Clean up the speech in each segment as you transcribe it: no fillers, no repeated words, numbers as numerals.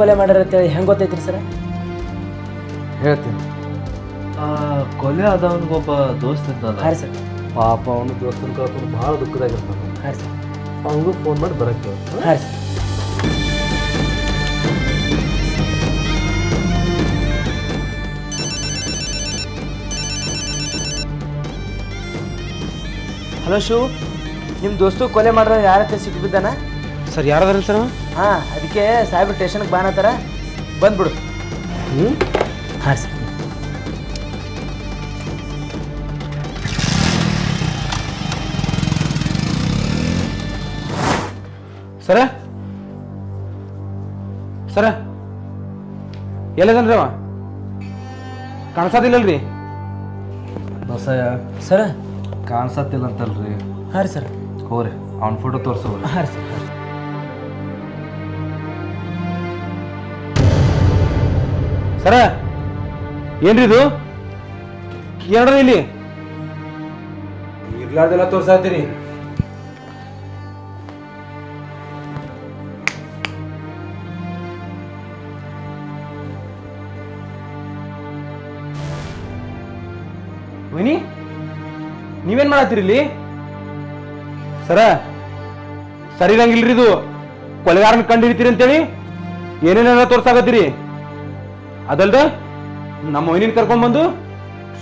ಕೊಲೆ ಮಾಡ್ಯಾರ ಅಂತೇಳಿ ಹೆಂಗೆ ಗೊತ್ತೈತ್ರಿ ಸರ್? ಹೇಳ್ತೀನಿ. ಕೊಲೆ ಆದವನಿಗೊಬ್ಬ ದೋಸ್ತ ಇದ್ದಾನ. ಹಾಂ ಸರ್. ಪಾಪ ಅವನು ದೋಸ್ತನ ಕಳ್ಕೊಂಡು ಭಾಳ ದುಃಖದಾಗಿರ್ತಾನೆ. ಹಾಂ ಸರ್. ಅವನಿಗೂ ಫೋನ್ ಮಾಡಿ ಬರೋಕ್ಕೆ. ಹಾಂ ಸರ್. ಹಲೋ ಶಿವ್, ನಿಮ್ಮ ದೋಸ್ತು ಕೊಲೆ ಮಾಡ್ರ ಯಾರ ಹತ್ರ ಸಿಕ್ಕಿಬಿದ್ದಾನ ಸರ್? ಯಾರದಾರ ಸರ್? ಹಾಂ, ಅದಕ್ಕೆ ಸಾಹೇಬ್ರು ಸ್ಟೇಷನ್ಗೆ ಬಾನತ್ತಾರ, ಬಂದ್ಬಿಡು. ಹಾಂ ಸರ್. ಸರ ಸರ ಎಲ್ಲದನ್ರಿ ಅವ? ಕಾಣಿಸೋದಿಲ್ಲಲ್ರಿ? ಬಸಯ್ಯ ಸರ ಕಾಣಿಸತ್ತಿಲ್ಲ ಅಂತಲ್ರಿ? ಹಾಂ ರೀ ಸರ್. ಹೋರಿ ಅವ್ನ ಫೋಟೋ ತೋರಿಸೋರಿ. ಹಾಂ ಸರ್. ಸರ ಏನ್ರಿ ಇದು? ಏನ್ರಿ ಇಲ್ಲಿ ಇರ್ಲಾರ್ದೆಲ್ಲ ತೋರ್ಸಾತೀರಿ? ವೈನಿ ನೀವೇನ್ ಮಾಡತ್ತೀರಿ ಇಲ್ಲಿ? ಸರ ಸರಿ ಇರಂಗಿಲ್ರಿ ಇದು. ಕೊಲೆಗಾರನ ಕಂಡಿರ್ತೀರಿ ಅಂತೇಳಿ ಏನೇನೆಲ್ಲ ತೋರ್ಸಾಕತ್ತೀರಿ. ಅದಲ್ದ ನಮ್ಮ ವೈನಿನ ಕರ್ಕೊಂಡ್ಬಂದು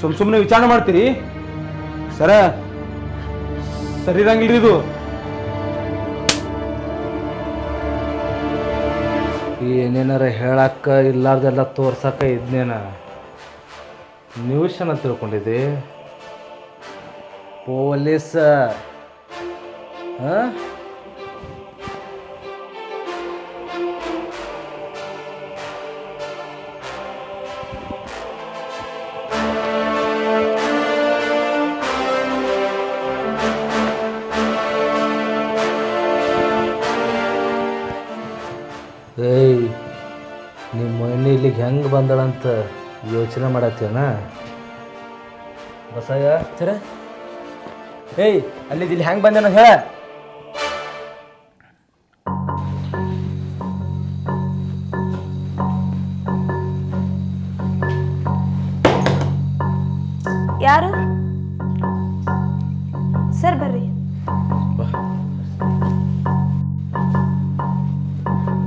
ಸುಮ್ಮನೆ ವಿಚಾರಣೆ ಮಾಡ್ತೀರಿ. ಸರ ಸರಿ ಇರಂಗಿಲ್ರಿ ಇದು. ಏನೇನಾರ ಹೇಳಕ್ಕ ಇಲ್ಲಾರ್ದೆಲ್ಲ ತೋರ್ಸಕ್ಕ ಇದ್ನೇನ ನ್ಯೂಸ್ ಅಂತ ತಿಳ್ಕೊಂಡಿದ್ದೆ. ಪೊಲೀಸ್ ಏಯ್, ನಿಮ್ಮ ಮನೆ ಇಲ್ಲಿಗೆ ಹೆಂಗೆ ಬಂದಳಂತ ಯೋಚನೆ ಮಾಡತ್ತೀವನ ಬಸಯ್ಯ? ಸರ ಏಯ್, ಅಲ್ಲಿದ್ದು ಇಲ್ಲಿ ಹೆಂಗೆ ಬಂದೇನೋ ಹೇಳ. ಯಾರು ಸರ್? ಬರ್ರಿ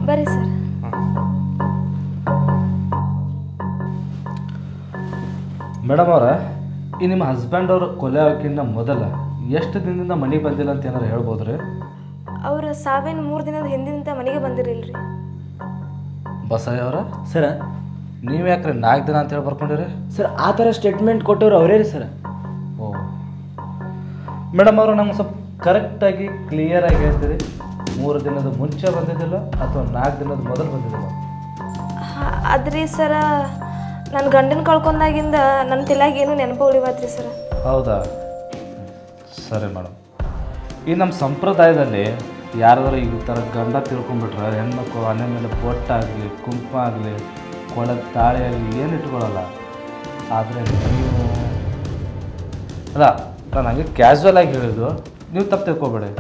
ಬರ್ರಿ ಸರ್. ಮೇಡಮ್ ಅವರ, ಈ ನಿಮ್ಮ ಹಸ್ಬೆಂಡ್ ಅವರು ಕೊಲೆ ಆಗೋಕ್ಕಿಂತ ಮೊದಲ ಎಷ್ಟು ದಿನದಿಂದ ಮನೆಗೆ ಬಂದಿಲ್ಲ ಅಂತ ಏನಾರು ಹೇಳ್ಬೋದ್ರಿ? ಅವ್ರ ಸಾವಿನ 3 ದಿನದ ಹಿಂದಿನಿಂದ ಮನೆಗೆ ಬಂದಿರಲಿಲ್ರಿ. ಬಸಯ್ಯ ಅವರ ಸರ ನೀವು ಯಾಕ್ರಿ 4 ದಿನ ಅಂತೇಳಿ ಬರ್ಕೊಂಡಿರಿ? ಸರ್, ಆ ಥರ ಸ್ಟೇಟ್ಮೆಂಟ್ ಕೊಟ್ಟವ್ರು ಅವರೇ ರೀ ಸರ್. ಓ ಮೇಡಮ್ ಅವರು, ನಮ್ಗೆ ಸ್ವಲ್ಪ ಕರೆಕ್ಟಾಗಿ ಕ್ಲಿಯರಾಗಿ ಹೇಳ್ತೀರಿ, 3 ದಿನದ ಮುಂಚೆ ಬಂದಿದ್ದಿಲ್ಲ ಅಥವಾ 4 ದಿನದ ಮೊದಲು ಬಂದಿದ್ದಿಲ್ಲ? ಅದ್ರಿ ಸರ, ನನ್ನ ಗಂಡನ ಕಳ್ಕೊಂಡಾಗಿಂದ ನನ್ನ ತಲೆಯಾಗ ಏನು ನೆನಪು ಉಳಿವಾತ್ರಿ ಸರ. ಹೌದಾ? ಸರಿ ಮೇಡಮ್. ಈ ನಮ್ಮ ಸಂಪ್ರದಾಯದಲ್ಲಿ ಯಾರಾದ್ರೂ ಈ ಥರ ಗಂಡ ತಿಳ್ಕೊಂಡ್ಬಿಟ್ರೆ ಹೆಣ್ಮಕ್ಳು ಮನೆ ಮೇಲೆ ಬೊಟ್ಟಾಗಲಿ, ಕುಂಕುಮ ಆಗಲಿ, ಕೊಳದ ತಾಳಿ ಆಗಲಿ ಏನು ಇಟ್ಕೊಳ್ಳಲ್ಲ. ಆದರೆ ನೀವು ಅಲ್ಲ, ನಾನು ಹಂಗೆ ಕ್ಯಾಶುವಲ್ ಆಗಿ ಹೇಳಿದ್ದು, ನೀವು ತಪ್ಪು ತಿಳ್ಕೊಬೇಡಿ.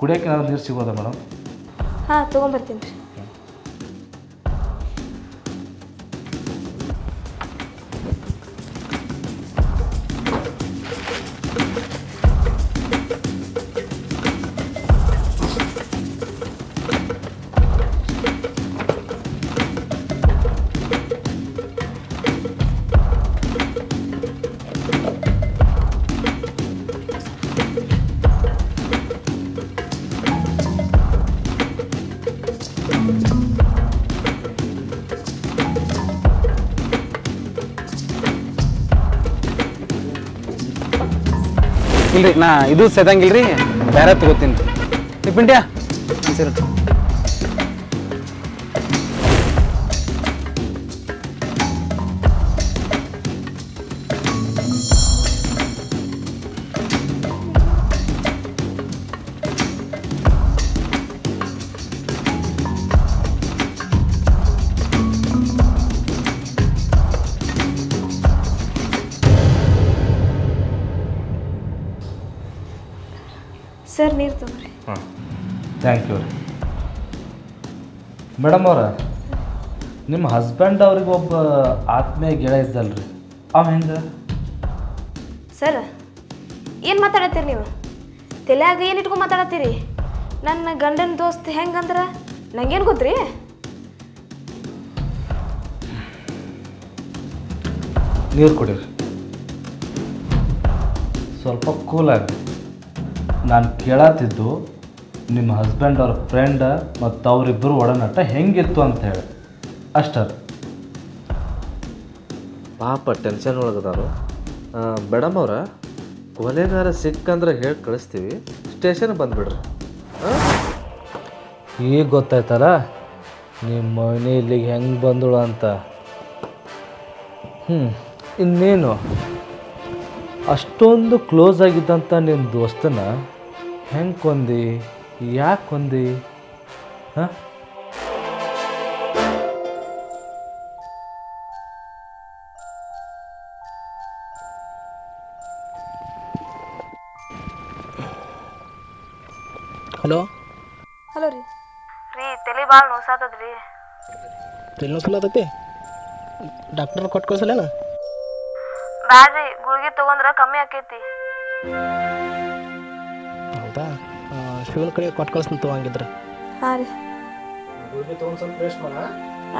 ಕುಡಿಯೋಕೆ ಏನಾದ್ರು ನೀರು ಸಿಗೋದಾ ಮೇಡಮ್? ಹಾಂ, ತೊಗೊಂಬರ್ತೀನಿ ರೀ. ಇಲ್ರಿ, ನಾ ಇದು ಸೇದಂಗಿಲ್ರಿ, ಬೇರೆ ತಗೋತೀನಿ. ಪಿಂಟ್ಯಾ ಸರಿ. ಸರ್, ನೀರು ತಗೋರಿ. ಥ್ಯಾಂಕ್ ಯು ರೀ ಮೇಡಮ್ ಅವರ. ನಿಮ್ಮ ಹಸ್ಬೆಂಡ್ ಅವ್ರಿಗೆ ಒಬ್ಬ ಆತ್ಮೀಯ ಗೆಳೆಯ ಇದ್ದಲ್ರಿ ಅವ ಹೆಂಗೆ? ಸರ್ ಏನು ಮಾತಾಡತ್ತೀರಿ ನೀವು? ತಲೆಯಾಗ ಏನು ಇಟ್ಕೊಂಡು ಮಾತಾಡತ್ತೀರಿ? ನನ್ನ ಗಂಡನ ದೋಸ್ತ್ ಹೆಂಗಂದ್ರೆ ನಂಗೇನು ಗೊತ್ತ್ರಿ? ನೀರು ಕುಡೀರಿ, ಸ್ವಲ್ಪ ಕೂಲಾಗಿ. ನಾನು ಕೇಳತ್ತಿದ್ದು ನಿಮ್ಮ ಹಸ್ಬೆಂಡ್ ಅವ್ರ ಫ್ರೆಂಡ ಮತ್ತು ಅವರಿಬ್ಬರು ಒಡನಾಟ ಹೆಂಗಿತ್ತು ಅಂತ ಹೇಳಿ ಅಷ್ಟೇ. ಪಾಪ ಟೆನ್ಷನ್ ಒಳಗದಾರು. ಮೇಡಮ್ ಅವ್ರ ಕೊಲೆಗಾರ ಸಿಕ್ಕಂದ್ರೆ ಹೇಳಿ ಕಳಿಸ್ತೀವಿ, ಸ್ಟೇಷನ್ಗೆ ಬಂದುಬಿಡ್ರಿ. ಈಗ ಗೊತ್ತಾಯ್ತಲ್ಲ ನಿಮ್ಮ ಮನೆ ಇಲ್ಲಿಗೆ ಹೆಂಗೆ ಬಂದಳು ಅಂತ. ಇನ್ನೇನು ಅಷ್ಟೊಂದು ಕ್ಲೋಸ್ ಆಗಿದ್ದಂಥ ನಿನ್ನ ದೋಸ್ತನ ಹೆಂಗೆ ಕೊಂದಿ, ಯಾಕೆ ಕೊಂದಿ? ಹಾಂ, ಹಲೋ ಹಲೋ ರೀ. ತಲೆ ಭಾಳ ನೋಸಾತದ್ರಿ. ತಲೆ ನೋಸಲತ್ತೈತಿ? ಡಾಕ್ಟರ್ ಕೊಟ್ಟು ಕಳ್ಸಲ್ಲೇನ? ಬ್ಯಾಡ್ರಿ, ಗುಳಿಗೆ ತೊಗೊಂಡ್ರೆ ಕಮ್ಮಿ ಆಕೈತಿ. ಹೌದಾ? ಶಿವನ ಕಡೆ ಕೊಟ್ಟು ಕಳಿಸ್ತೀನಿ ಹಂಗಿದ್ರೆ. ಹಾಂ ರೀ, ಗುಳಿಗೆ ತೊಗೊಂಡು ಸ್ವಲ್ಪ ರೆಸ್ಟ್ ಮಾಡ.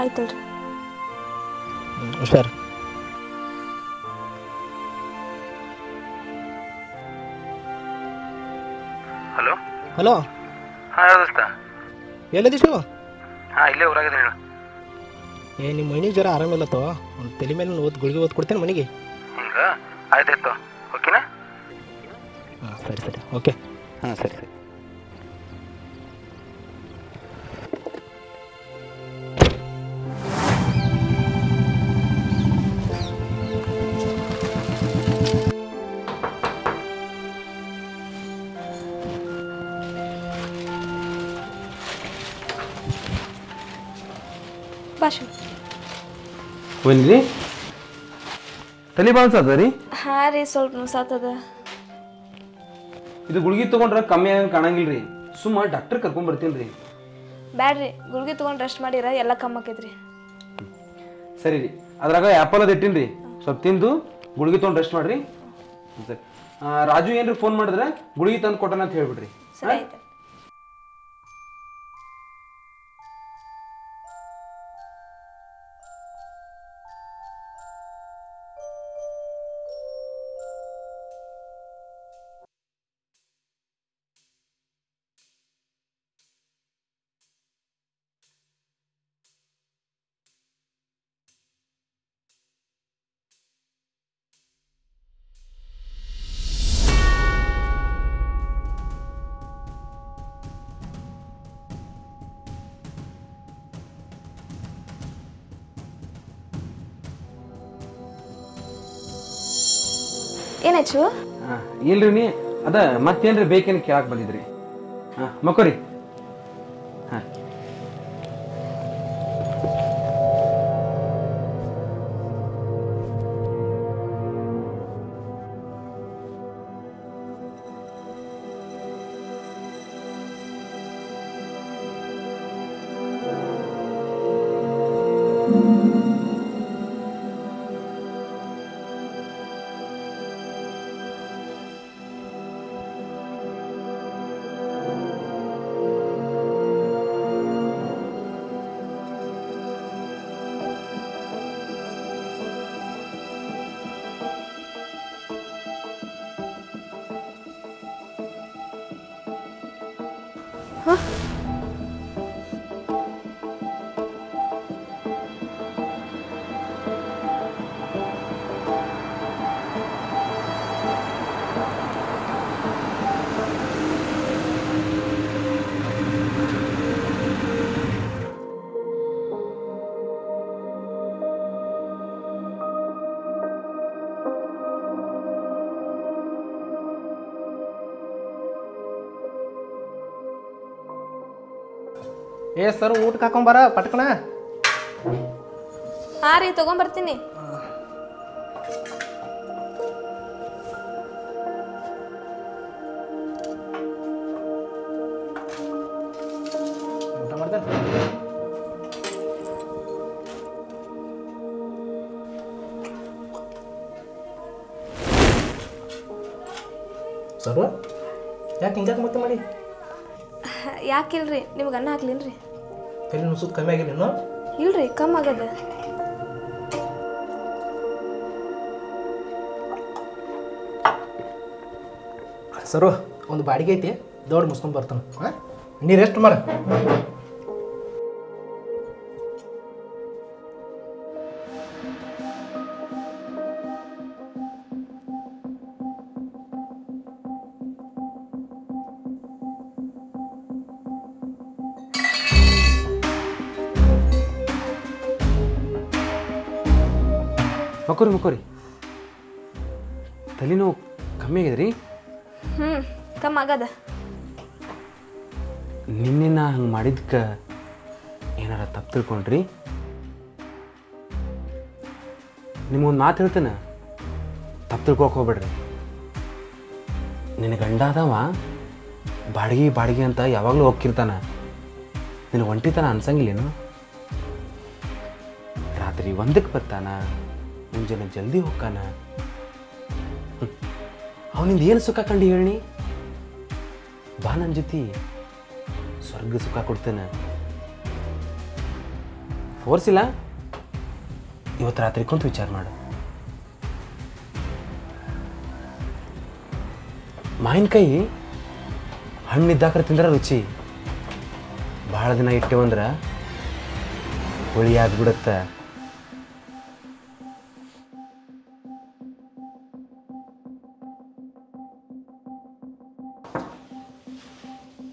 ಆಯ್ತಲ್ರಿ. ಹುಷಾರು. ಹಲೋ ಹಲೋ, ಹಾಂ ದೋಸ್ತ. ಎಲ್ಲಿದ್ದೀವಿ ಶಿವ? ಹಾಂ, ಇಲ್ಲೇ ಊರಾಗಿದ್ದೀನಿ ಹೇಳು. ನಿಮ್ಮ ಮನೆಗೆ ಜರ ಆರಾಮಿಲ್ಲತ್ತೋ, ಒಂದು ತಲೆ ಮೇಲೆ ಗುಳಿಗೆ ಓದ್ ಕೊಡ್ತೇನೆ ಮನೆಗೆ. ಹಿಂಗೆ ಆಯ್ತಾಯ್ತು, ಓಕೆನಾ? ಹಾಂ ಸರಿ ಸರಿ, ಓಕೆ. ಹಾಂ ಸರಿ ಸರಿ. ಭಾಷೆ ಒನ್ರಿ ತಲೆ ಬಾನ್ಸದ ರೀ? ಹಾಂ ರೀ, ಸ್ವಲ್ಪ ನೋಸಾತದ. ಇದು ಗುಳಿಗೆ ತೊಗೊಂಡ್ರೆ ಕಮ್ಮಿ ಆಗಂಗೆ ಕಾಣಂಗಿಲ್ಲ ರೀ. ಸುಮ್ಮ ಡಾಕ್ಟರ್ ಕರ್ಕೊಂಡ್ಬರ್ತೀನಿ ರೀ. ಬ್ಯಾಡ್ರಿ, ಗುಳಿಗೆ ತೊಗೊಂಡು ರೆಸ್ಟ್ ಮಾಡಿರ ಎಲ್ಲ ಕಮ್ಮಿ ಆಕೈತ್ರಿ. ಸರಿ ರೀ, ಅದ್ರಾಗ ಆ್ಯಪಲ್ ಅದು ಇಟ್ಟಿನಿ ರೀ, ಸ್ವಲ್ಪ ತಿಂದು ಗುಳಿಗೆ ತೊಗೊಂಡು ರೆಸ್ಟ್ ಮಾಡಿರಿ. ಸರಿ. ರಾಜು ಏನ್ರಿ ಫೋನ್ ಮಾಡಿದ್ರೆ ಗುಳಿಗೆ ತಂದು ಕೊಟ್ಟನ ಅಂತ ಹೇಳ್ಬಿಡ್ರಿ. ಸರಿ ಆಯ್ತು. ಏನಾಯ್ತು? ಇಲ್ರಿ ನೀ ಅದ ಮತ್ತೇನ್ರಿ ಬೇಕೇನು ಕೇಳಕ್ಕೆ ಬಂದಿದ್ರಿ? ಹಾಂ, ಮಕ್ಕೋರಿ. ಹಾಂ, ಏ ಸರ್, ಊಟಕ್ಕೆ ಹಾಕೊಂಬಾರ ಪಟ್ಕಣ. ಹಾಂ ರೀ, ತೊಗೊಂಬರ್ತೀನಿ. ಊಟ ಮಾಡ್ದೆ? ಸರ್ ಯಾಕೆ ಹಿಂಗ್ಯಾಕೆ ಮತ್ತೆ ಮಾಡಿ ಯಾಕಿಲ್ರಿ ನಿಮ್ಗೆ ಅನ್ನ ಹಾಕ್ಲಿನ್ರಿ ಕೈ ನುಸುದು ಕಮ್ಮಿ ಆಗಿಲ್ಲ ಇನ್ನೂ ಇಲ್ರಿ ಕಮ್ಮಿ ಆಗದ ಸರು ಒಂದು ಬಾಡಿಗೆ ಐತಿ ದೌಡ್ ಮುಸ್ಕೊಂಡು ಬರ್ತಾನೆ ಹಾಂ ನೀರು ಎಷ್ಟು ಮಾಡ ಮಕ್ಕೋರಿ ತಲೆನೋವು ಕಮ್ಮಿ ಆಗಿದ್ರಿ ಕಮ್ಮಿ ಆಗದ ನಿನ್ನೆ ನಾ ಹಂಗೆ ಮಾಡಿದ್ಕೆ ಏನಾರ ತಪ್ಪು ತಿಳ್ಕೊಂಡ್ರಿ ನಿಮಗೊಂದು ಮಾತು ಹೇಳ್ತೇನೆ ತಪ್ಪು ತಿಳ್ಕೊಕ್ ಹೋಗ್ಬೇಡ್ರಿ ನಿನ್ನ ಗಂಡ ಅದಾವ ಬಾಡಿಗೆ ಅಂತ ಯಾವಾಗಲೂ ಹೋಗ್ತಿರ್ತಾನ ನಿನಗೆ ಒಂಟಿತನ ಅನ್ಸಂಗಿಲ್ಲೇನು ರಾತ್ರಿ 1ಕ್ಕೆ ಬರ್ತಾನ ಮುಂಜಾನೆ ಜಲ್ದಿ ಹೋಗ್ತಾನ ಅವನಿಂದ ಏನು ಸುಖ ಕಂಡು ಹೇಳಿ ಬಾ ನನ್ನ ಜೊತೆ ಸ್ವರ್ಗ ಸುಖ ಕೊಡ್ತೇನೆ ಫೋರ್ಸಿಲ್ಲ ಇವತ್ತು ರಾತ್ರಿ ಕುಂತು ವಿಚಾರ ಮಾಡು ಮಾವಿನಕಾಯಿ ಹಣ್ಣಿದ್ದಾಕ್ರ ತಿಂದ್ರೆ ರುಚಿ ಭಾಳ ದಿನ ಇಟ್ಟೇವಂದ್ರೆ ಹುಳಿ ಆಗ್ಬಿಡುತ್ತೆ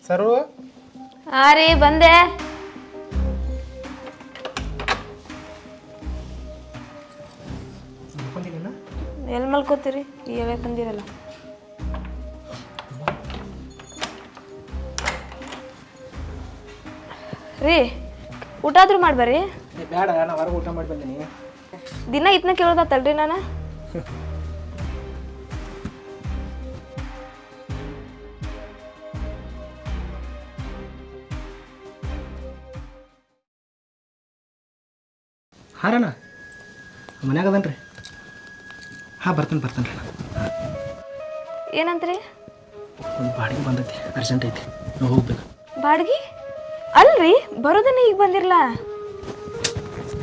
ಸರು ಹಾಂ ರೀ ಬಂದೆ ಎಲ್ಲಿ ಮಲ್ಕೋತೀರಿ ಯಾವಾಗ ಬಂದಿರಲ್ಲ ರೀ ಊಟ ಆದ್ರೂ ಮಾಡ್ಬರ್ರಿ ಬೇಡ ನಾ ಹೊರಗೆ ಊಟ ಮಾಡಿ ಬಂದೀನಿ ದಿನ ಇದನ್ನ ಕೇಳೋದತ್ತಲ್ರಿ ನಾನು ಹಾಂ ರೀ ಮನ್ಯಾಗ ಅದನ್ರಿ ಹಾಂ ಬರ್ತಾನೆ ರೀ ಏನಂತ್ರಿ ಒಂದು ಬಾಡಿಗೆ ಬಂದೈತಿ ಅರ್ಜೆಂಟ್ ಐತಿ ನಾವು ಹೋಗ್ಬೇಕು ಬಾಡ್ಗಿ ಅಲ್ರಿ ಬರೋದನ್ನ ಈಗ ಬಂದಿರಲ್ಲ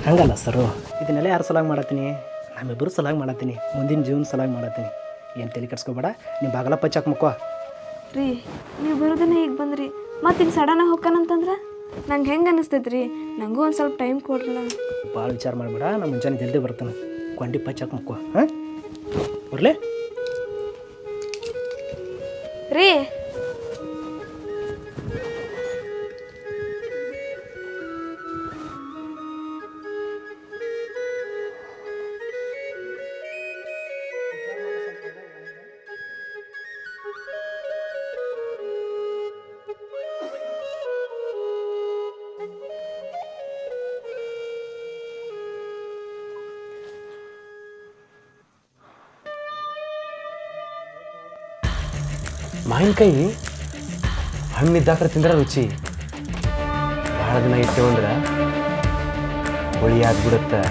ಹಂಗಲ್ಲ ಸರು ಇದನ್ನೆಲ್ಲ ಯಾರು ಸಲಾಗಿ ಮಾಡತ್ತೀನಿ ನಮ್ಮಿಬ್ಬರು ಸಲಾಗಿ ಮಾಡತ್ತೀನಿ ಮುಂದಿನ ಜೀವನ ಸಲಾಗಿ ಮಾಡತ್ತೀನಿ ಏನು ತಲೆ ಕೆಡ್ಸ್ಕೊಬೇಡ ನೀವು ಬಾಗಲ ಪಚ್ಚಾಕ್ ಮಕ್ಕೋ ರೀ ನೀವು ಬರೋದನ್ನ ಈಗ ಬಂದ್ರಿ ಮತ್ತೆ ಈಗ ಸಡನ್ ಹೋಗ್ಕನಂತಂದ್ರೆ ನಂಗೆ ಹೆಂಗೆ ಅನ್ನಿಸ್ತೈತ್ರಿ ನನಗೂ ಒಂದು ಸ್ವಲ್ಪ ಟೈಮ್ ಕೊಡ್ರಲ್ಲ ಭಾಳ ವಿಚಾರ ಮಾಡಬೇಡ ನಾನು ಮುಂಜಾನೆ ಜಲ್ದಿ ಬರ್ತಾನೆ ಕೊಂಡಿ ಪಚ್ಚಾಕ್ ಮಕ್ಕೋ ಹಾಂ ಬರಲೇ ರೀ ಮಾವಿನಕಾಯಿ ಹಣ್ಣಿದ್ದಾಕ್ರ ತಿಂದ್ರೆ ರುಚಿ ಭಾಳ ದಿನ ಇಟ್ಟೇವಂದ್ರೆ ಹುಳಿ ಆಗ್ಬಿಡುತ್ತೆ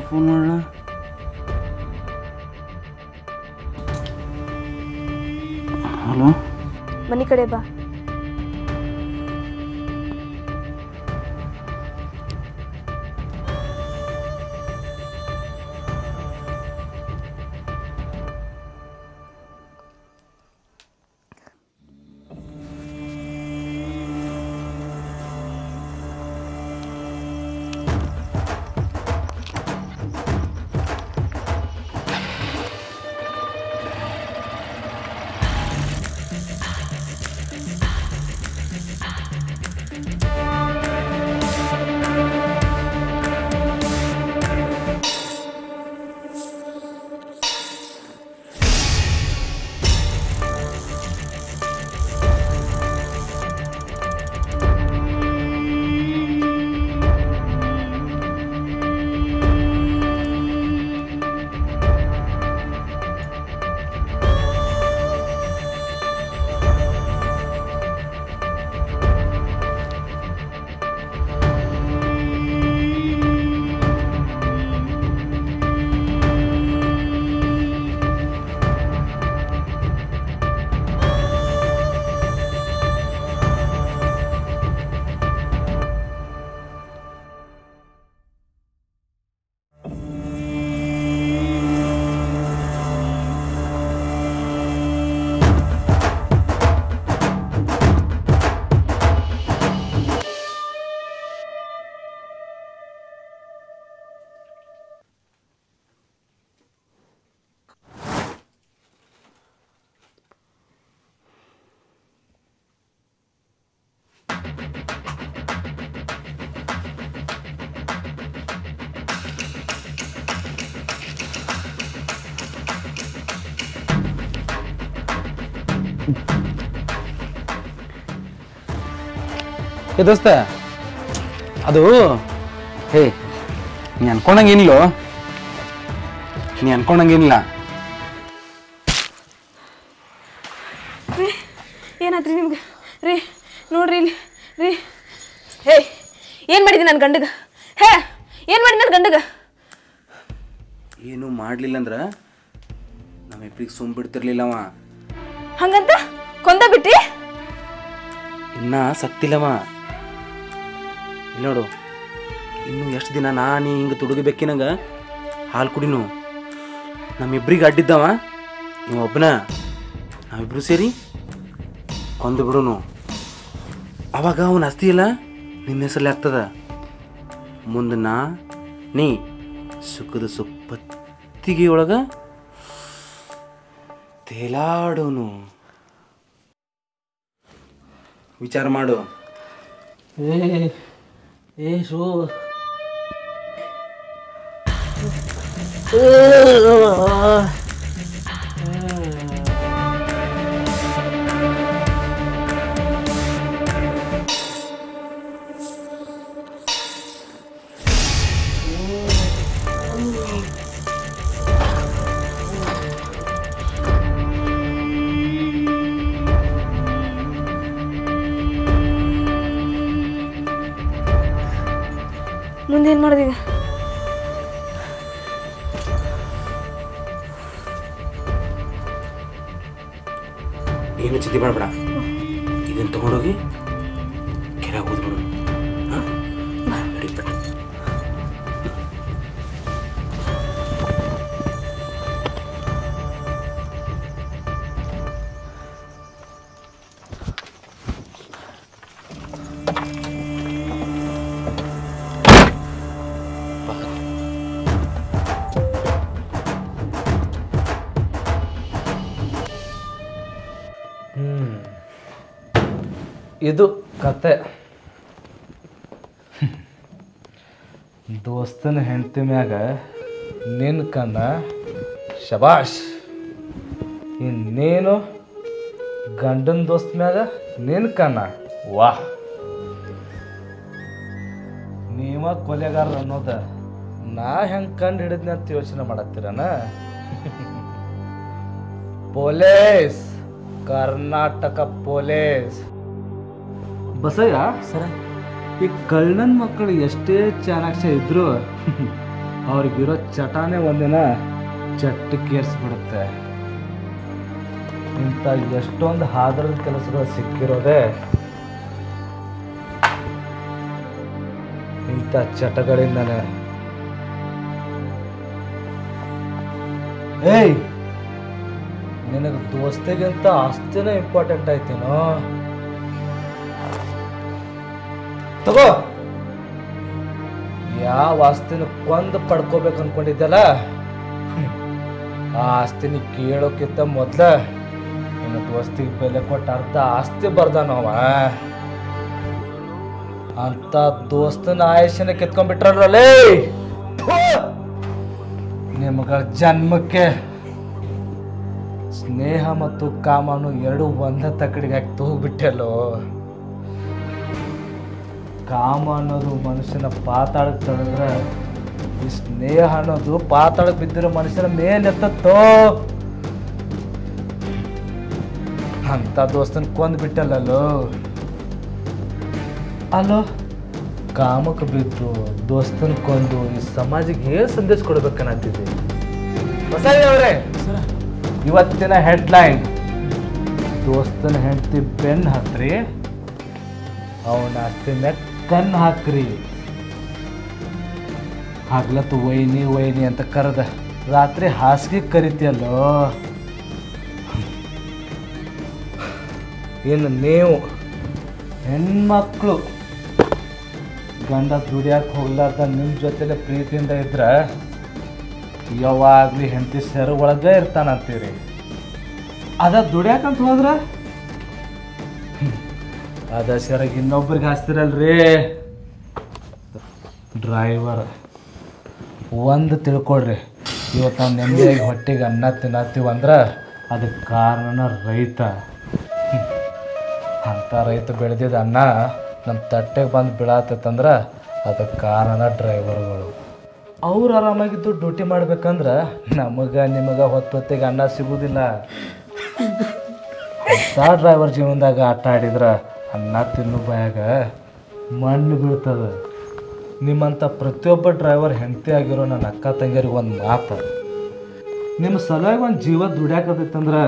ಫೋನ್ ಮಾಡೋಣ ಹಲೋ ಮನೆ ಕಡೆ ಬಾ ಏ ದೋಸ್ತ ಅದು ಹೇ ನೀ ಅನ್ಕೊಂಡಂಗೇನಿಲ್ಲೋ ನೀ ಅನ್ಕೊಂಡಂಗೇನಿಲ್ಲ. ರೀ ಏನಾತ್ರಿ ನಿಮ್ಗೆ ರೀ? ನೋಡ್ರಿ ಇಲ್ಲಿ ರೀ. ಹೇ ಏನು ಮಾಡಿದಿ ನನ್ನ ಗಂಡಗ? ಹೇ ಏನು ಮಾಡಿ ನನ್ನ ಗಂಡಗ? ಏನು ಮಾಡಲಿಲ್ಲ ಅಂದ್ರೆ ನಮ್ಮಿಬ್ರಿಗೆ ಸುಮ್ ಬಿಡ್ತಿರ್ಲಿಲ್ಲವ. ಹಂಗಂತ ಕೊಂದ ಬಿಟ್ಟಿ? ಇನ್ನ ಸತ್ತಿಲ್ಲವ. ಇಲ್ಲಿ ನೋಡು, ಇನ್ನು ಎಷ್ಟು ದಿನ ನೀ ಹಿಂಗೆ ತುಡುಗಬೇಕಿನಂಗ ಹಾಲು ಕುಡಿನು. ನಮ್ಮಿಬ್ರಿಗೆ ಅಡ್ಡಿದ್ದವ ನೀವು ಒಬ್ಬನ, ನಾವಿಬ್ರು ಸೇರಿ ಕೊಂದು ಬಿಡುನು. ಅವಾಗ ಅವನ ಆಸ್ತಿ ಇಲ್ಲ ನಿನ್ನ ಹೆಸರಲ್ಲಿ ಆಗ್ತದ. ಮುಂದೆ ನೀ ಸುಖದ ಸುಪ್ಪತ್ತಿಗೆ ಒಳಗ ತೇಲಾಡೋನು. ವಿಚಾರ ಮಾಡು. ಏ ಶೋ ಮುಂದೇನು ಮಾಡೋದೀಗ? ಏನು ಚಿಂತೆ ಮಾಡಬೇಡ, ಇದನ್ನು ತಗೊಂಡೋಗಿ ಕೆರೆಗೆ ಹೋದ್ಬಿಡು. ಇದು ಕತೆ. ದೋಸ್ತನ ಹೆಂಡತಿ ಮ್ಯಾಗ ನಿನ್ನ ಕಣ್ಣ ಶಬಾಷ್. ಇನ್ನೇನು ಗಂಡನ ದೋಸ್ತ ಮ್ಯಾಗ ನಿನ್ನ ಕಣ್ಣ ವಾಹ್. ನೀವ ಕೊಲೆಗಾರ ಅನ್ನೋದ ನಾ ಹೆಂಗೆ ಕಂಡು ಹಿಡಿದ್ನಿ ಅಂತ ಯೋಚನೆ ಮಾಡತ್ತೀರನ? Police, Karnataka police. Basayya sir, ಈ ಕಳ್ಳನ ಮಕ್ಕಳು ಎಷ್ಟೇ ಚಾಣಾಕ್ಷ ಇದ್ರು ಅವ್ರಿಗಿರೋ ಚಟಾನೆ ಒಂದಿನ ಚಟ್ಟಕ್ಕೇರಿಸ್ಬಿಡುತ್ತೆ. ಇಂಥ ಎಷ್ಟೊಂದು ಹಾದರದ ಕೆಲಸಗಳು ಸಿಕ್ಕಿರೋದೆ ಇಂಥ ಚಟಗಳಿಂದನೇ. ಏಯ್, ನಿನಗೆ ದೋಸ್ತಿಗಿಂತ ಆಸ್ತಿನೇ ಇಂಪಾರ್ಟೆಂಟ್ ಆಯ್ತೇನೋ? ತಗೋ, ಯಾವ ಆಸ್ತಿನ ಕೊಂದು ಪಡ್ಕೋಬೇಕು ಅನ್ಕೊಂಡಿದ್ದಲ್ಲ, ಆ ಆಸ್ತಿನ ಕೇಳೋಕ್ಕಿಂತ ಮೊದ್ಲ ನಿನ್ನ ದೋಸ್ತಿಗೆ ಬೆಲೆ ಕೊಟ್ಟು ಅರ್ಧ ಆಸ್ತಿ ಬರ್ದಾನವ. ಅಂತ ದೋಸ್ತನ ಆಯುಷ್ಯನ ಕಿತ್ಕೊಂಡ್ಬಿಟ್ರಲ್ಲೇ. ನಿಮಗಳ ಜನ್ಮಕ್ಕೆ ಸ್ನೇಹ ಮತ್ತು ಕಾಮನು ಎರಡು ಒಂದ ತಕ್ಕಡಿಗೆ ಹಾಕಿ ತೂಗ್ಬಿಟ್ಟೆಲ್ಲೋ. ಕಾಮ ಅನ್ನೋದು ಮನುಷ್ಯನ ಪಾತಾಳಕ್ಕೆ ತಡೆದ್ರೆ, ಈ ಸ್ನೇಹ ಅನ್ನೋದು ಪಾತಾಳಕ್ಕೆ ಬಿದ್ದಿರೋ ಮನುಷ್ಯನ ಮೇಲೆತ್ತೋ. ಅಂತ ದೋಸ್ತನ ಕೊಂದು ಬಿಟ್ಟಲ್ಲೋ. ಅಲ್ಲೋ, ಕಾಮಕ್ಕೆ ಬಿದ್ದು ದೋಸ್ತನ ಕೊಂದು ಈ ಸಮಾಜಕ್ಕೆ ಏನು ಸಂದೇಶ ಕೊಡ್ಬೇಕನ್ನತ್ತಿದ್ದೆ? ಬಸಯ್ಯ ಅವರೇ, ಇವತ್ತಿನ ಹೆಡ್ಲೈನ್: ದೋಸ್ತನ ಹೆಂಡತಿ ಬೆನ್ನು ಹತ್ರಿ, ಅವನ ಆಸ್ತಿ ಮ್ಯಾಗ ಕಣ್ಣು ಹಾಕ್ರಿ. ಹಗ್ಲತ್ತು ವೈನಿ ವೈನಿ ಅಂತ ಕರೆದ ರಾತ್ರಿ ಹಾಸಿಗೆ ಕರಿತಿಯಲ್ಲೋ. ಇನ್ನು ನೀವು ಹೆಣ್ಮಕ್ಳು ಗಂಡ ದುಡಿಯಾಕೆ ಹೋಗ್ಲಾರ್ದ ನಿಮ್ಮ ಜೊತೆಲೆ ಪ್ರೀತಿಯಿಂದ ಇದ್ರೆ ಯಾವಾಗಲೂ ಹೆಂಡತಿ ಸೆರ ಒಳಗೆ ಇರ್ತಾನಂತೀರಿ. ಅದ ದುಡಿಯಾಕಂತ ಹೋದ್ರ ಅದ ಸೆರಗೆ ಇನ್ನೊಬ್ರಿಗೆ ಹಾಸ್ತಿರಲ್ರಿ. ಡ್ರೈವರ್ ಒಂದು ತಿಳ್ಕೊಳ್ರಿ, ಇವತ್ತು ನಾವು ನೆಮ್ಮದಿಯಾಗಿ ಹೊಟ್ಟೆಗೆ ಅನ್ನ ತಿನ್ನತ್ತೀವಂದ್ರೆ ಅದಕ್ಕೆ ಕಾರಣ ರೈತ. ಅಂಥ ರೈತ ಬೆಳೆದಿದ್ದ ಅನ್ನ ನಮ್ಮ ತಟ್ಟೆಗೆ ಬಂದು ಬೀಳತ್ತಂದ್ರೆ ಅದಕ್ಕೆ ಕಾರಣ ಡ್ರೈವರ್ಗಳು. ಅವ್ರು ಆರಾಮಾಗಿದ್ದು ಡ್ಯೂಟಿ ಮಾಡ್ಬೇಕಂದ್ರೆ ನಮಗೆ ನಿಮಗೆ ಹೊತ್ತಿಗೆ ಅನ್ನ ಸಿಗೋದಿಲ್ಲ. ಹೊಸ ಡ್ರೈವರ್ ಜೀವನದಾಗ ಆಟ ಆಡಿದ್ರೆ ಅನ್ನ ತಿನ್ನು ಬಾಯಾಗ ಮಣ್ಣು ಬೀಳ್ತದೆ. ನಿಮ್ಮಂಥ ಪ್ರತಿಯೊಬ್ಬ ಡ್ರೈವರ್ ಹೆಂಡತಿ ಆಗಿರೋ ನನ್ನ ಅಕ್ಕ ತಂಗಿಯರಿಗೆ ಒಂದು ಮಾತು, ನಿಮ್ಮ ಸಲುವಾಗಿ ಒಂದು ಜೀವ ದುಡ್ಯಾಕತ್ತೈತಂದ್ರೆ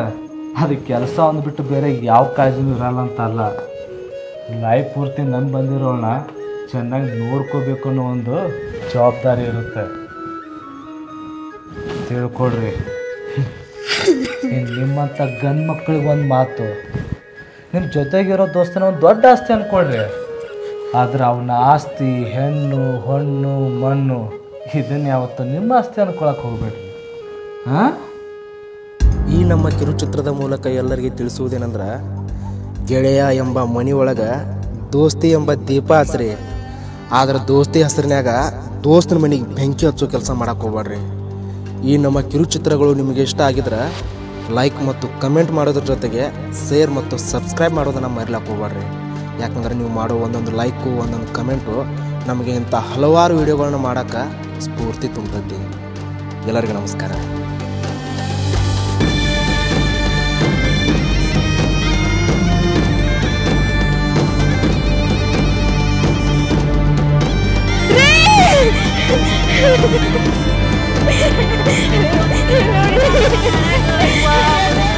ಅದಕ್ಕೆ ಕೆಲಸ ಅಂದ್ಬಿಟ್ಟು ಬೇರೆ ಯಾವ ಕಾಳಜಿನೂ ಇರಲ್ಲ ಅಂತಲ್ಲ. ಲೈಫ್ ಪೂರ್ತಿ ನನ್ನ ಬಂದಿರೋಣ ಚೆನ್ನಾಗಿ ನೋಡ್ಕೋಬೇಕು ಅನ್ನೋ ಒಂದು ಜವಾಬ್ದಾರಿ ಇರುತ್ತೆ. ತಿಳ್ಕೊಡ್ರಿ. ನಿಮ್ಮಂಥ ಗಂಡು ಮಕ್ಕಳಿಗೆ ಒಂದು ಮಾತು, ನಿಮ್ಮ ಜೊತೆಗಿರೋ ದೋಸ್ತನ ಒಂದು ದೊಡ್ಡ ಆಸ್ತಿ ಅಂದ್ಕೊಳ್ರಿ. ಆದ್ರೆ ಅವನ ಆಸ್ತಿ ಹೆಣ್ಣು ಹೊಣ್ಣು ಮಣ್ಣು ಇದನ್ನು ಯಾವತ್ತು ನಿಮ್ಮ ಆಸ್ತಿ ಅಂದ್ಕೊಳಕ್ಕೆ ಹೋಗ್ಬೇಡ್ರಿ. ಹಾಂ, ಈ ನಮ್ಮ ಕಿರುಚಿತ್ರದ ಮೂಲಕ ಎಲ್ಲರಿಗೆ ತಿಳಿಸುವುದೇನೆಂದ್ರೆ, ಗೆಳೆಯ ಎಂಬ ಮನೆಯೊಳಗೆ ದೋಸ್ತಿ ಎಂಬ ದೀಪ ಹಚ್ಚ್ರಿ. ಆದ್ರೆ ದೋಸ್ತಿ ಹೆಸರಿನಾಗ ದೋಸ್ತನ ಮನೆಗೆ ಬೆಂಕಿ ಹಚ್ಚೋ ಕೆಲಸ ಮಾಡಕ್ಕೆ ಹೋಗ್ಬೇಡ್ರಿ. ಈ ನಮ್ಮ ಕಿರುಚಿತ್ರಗಳು ನಿಮಗೆ ಇಷ್ಟ ಆಗಿದ್ರೆ ಲೈಕ್ ಮತ್ತು ಕಮೆಂಟ್ ಮಾಡೋದ್ರ ಜೊತೆಗೆ ಶೇರ್ ಮತ್ತು ಸಬ್ಸ್ಕ್ರೈಬ್ ಮಾಡೋದನ್ನು ಮರಿಲಕ್ಕೆ ಹೋಗ್ಬೇಡ್ರಿ. ಯಾಕಂದ್ರೆ ನೀವು ಮಾಡೋ ಒಂದೊಂದು ಲೈಕು ಒಂದೊಂದು ಕಮೆಂಟು ನಮಗೆ ಇಂಥ ಹಲವಾರು ವಿಡಿಯೋಗಳನ್ನ ಮಾಡೋಕ್ಕೆ ಸ್ಫೂರ್ತಿ ತುಂಬತೈತಿ. ಎಲ್ಲರಿಗೂ ನಮಸ್ಕಾರ. Wow.